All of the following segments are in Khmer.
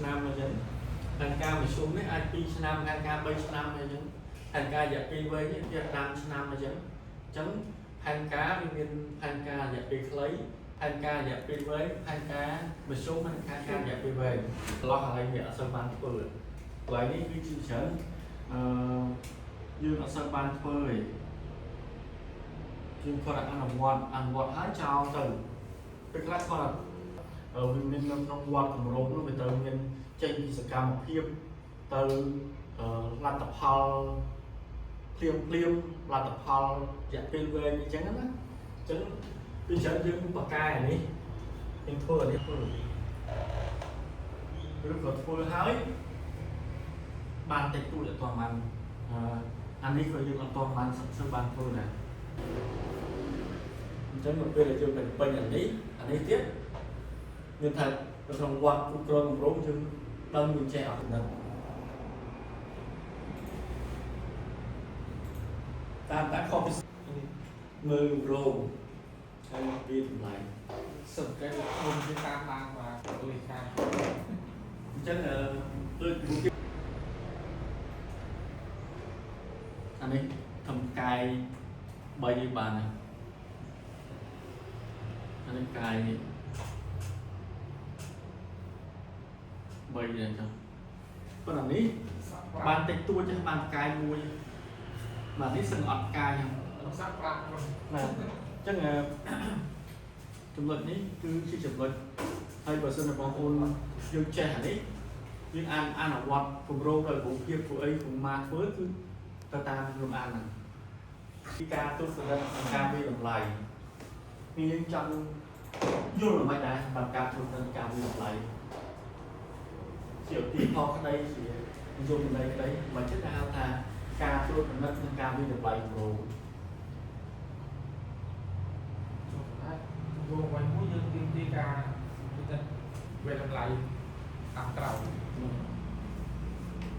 ឆ្នាំអញ្ចឹងហើយការប្រជុំនេះអាច2ឆ្នាំហើយការ3ឆ្នាំអញ្ចឹងហើយការរយៈពេលវែងនេះវា10ឆ្នាំអញ្ចឹងផែនការវាមានផែនការរយៈពេលខ្លីផែនការរយៈពេលវែងផែនការប្រជុំនិងផែនការរយៈពេលវែងកន្លោះឥឡូវវាអត់សូវបានធ្វើកន្លែងនេះគឺជាច្រើនយើងអត់សូវបានធ្វើទេយើងគាត់អនុវត្តហើយចោលទៅពេលខ្លះគាត់វាមាននៅក្នុងវត្តគម្រោងនោះវាត្រូវមានចេញពីសកម្មភាពទៅលទ្ធផលភ្លាមលទ្ធផលរយៈពេលវែងអញ្ចឹងណាអញ្ចឹងពីច្រើនយើងបកកាយអានេះយើងធ្វើអានេះធ្វើឬក៏ធ្វើហើយបានតិចតួចអត់ទាន់បានអានេះក៏យើងអត់ទាន់បានសិក្សាបានធ្វើដែរអញ្ចឹងមកពេលដែលយើងទៅពេញអានេះទៀតមានថានៅក្នុងវត្តគ្រប់គ្រងគម្រោងយើងដឹងមានចេះអត់ដឹងតាមការខុសពីមើលគម្រោងហើយវាតម្លៃសុទ្ធតែខ្ញុំជាតាមបានមកដូចខាងអញ្ចឹងដូចអានេះធំកាយ3បានអានេះកាយនេះ3ដែរចឹងប៉ុន្តែនេះបានតិចតួចបានកាយមួយបាទនេះសឹងអត់កាយហ្នឹងសាក់ប្រាក់បាទអញ្ចឹងចំណុចនេះគឺជាចំណុចហើយបើសិនជាបងប្អូនយើងចេះអានេះយើងអនុវត្តគម្រោងដោយរូបភាពធ្វើអីគុំមកធ្វើគឺទៅតាមរំអានហ្នឹងពីការទស្សនៈការវិតម្លៃពីយើងចង់យល់មិនដែរតាមការធ្វើទៅការវិតម្លៃជាទីខុសក្តីជាយល់មិនក្តីមិនចិត្តហៅថាការត្រួតពិនិត្យនិងការវិតម្លៃគម្រោងចូលវិញមួយយើងទីការវិនិច្ឆ័យវិតម្លៃតាមក្រៅ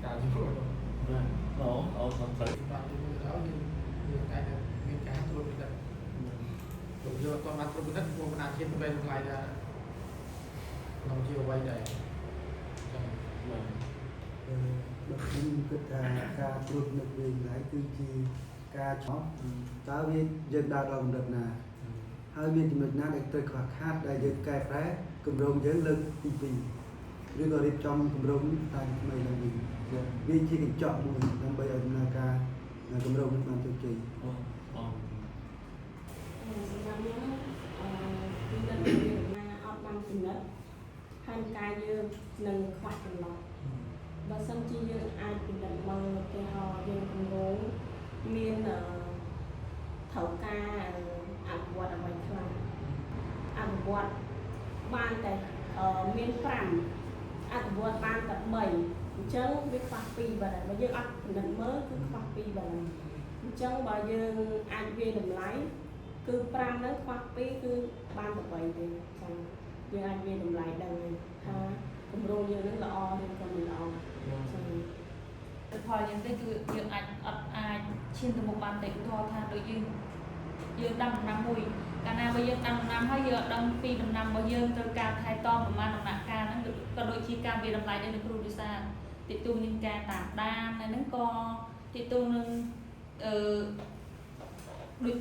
ការយល់អូសំស្រីបាទយើងតែមានការត្រួតពិនិត្យលោកយកតមកត្រួតពិនិត្យពួកអាជីពវិតម្លៃដែរក្នុងជីវវ័យដែរចឹងបាទបើខ្ញុំគិតថាការត្រួតនឹកវិញហើយគឺជាការចង់តើវាយើងដើរដល់កម្រិតណាហើយមានចំណុចណាដែលត្រូវខ្វះខាតដែលយើងកែប្រែគម្រោងយើងលើកទី2ឬក៏រៀបចំគម្រោងតែថ្មីឡើងវិញវាជាកញ្ចក់មួយដើម្បីឲ្យដំណើរការគម្រោងនេះបានជោគជ័យសម្រាប់ខ្ញុំពីដល់ណាអត់បានចំណិតផែនការយើងនឹងខ្វះចន្លោះបើសិនជាយើងអាចពិនិត្យមើលទៅឲ្យយើងគម្រោងមានត្រូវការអនុវត្តអ្វីខ្លះអនុវត្តបានតែមាន5អនុវត្តបានតែ3អញ្ចឹងវាខ្វះ2បាទបើយើងអត់ពិនិត្យមើលគឺខ្វះ2បាទអញ្ចឹងបើយើងអាចវាតម្លៃគឺ5ហ្នឹងខ្វះ2គឺបានតែ3ទេចឹងយើងអាចវាតម្លៃដឹងថាគម្រោងយើងហ្នឹងល្អឬក៏មិនល្អចឹងផលយ៉ាងនេះគឺយើងអាចឈានទៅមុខបានតែឧទាហរណ៍ថាដូចយើងដាំដំណាំមួយកាលណាបើយើងដាំដំណាំហើយយើងអត់ដឹងពីដំណាំរបស់យើងត្រូវការថែទាំប្រមាណដំណាក់កាលហ្នឹងក៏ដូចជាការវាតម្លៃនៅគ្រូវិសាទាក់ទងនឹងការតាមដានហ្នឹងក៏ទាក់ទងនឹង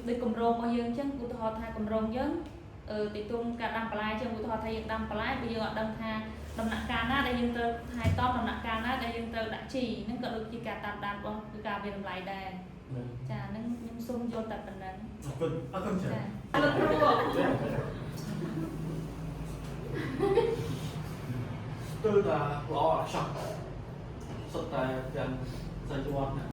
ដូចគម្រោងរបស់យើងអញ្ចឹងឧទាហរណ៍ថាគម្រោងយើងទាក់ទងការដាំបន្លែអញ្ចឹងឧទាហរណ៍ថាយើងដាំបន្លែបើយើងអត់ដឹងថាដំណាក់កាលណាដែលយើងត្រូវថែទាំដំណាក់កាលណាដែលយើងត្រូវដាក់ជីហ្នឹងក៏ដូចជាការតាមដានរបស់គឺការវាតម្លៃដែរចាហ្នឹងខ្ញុំសូមយល់តែប៉ុណ្ណឹងអរគុណចាលោកគ្រូគឺថាល្អអត់ចង់សុទ្ធតែទាំងស្រីវត្ត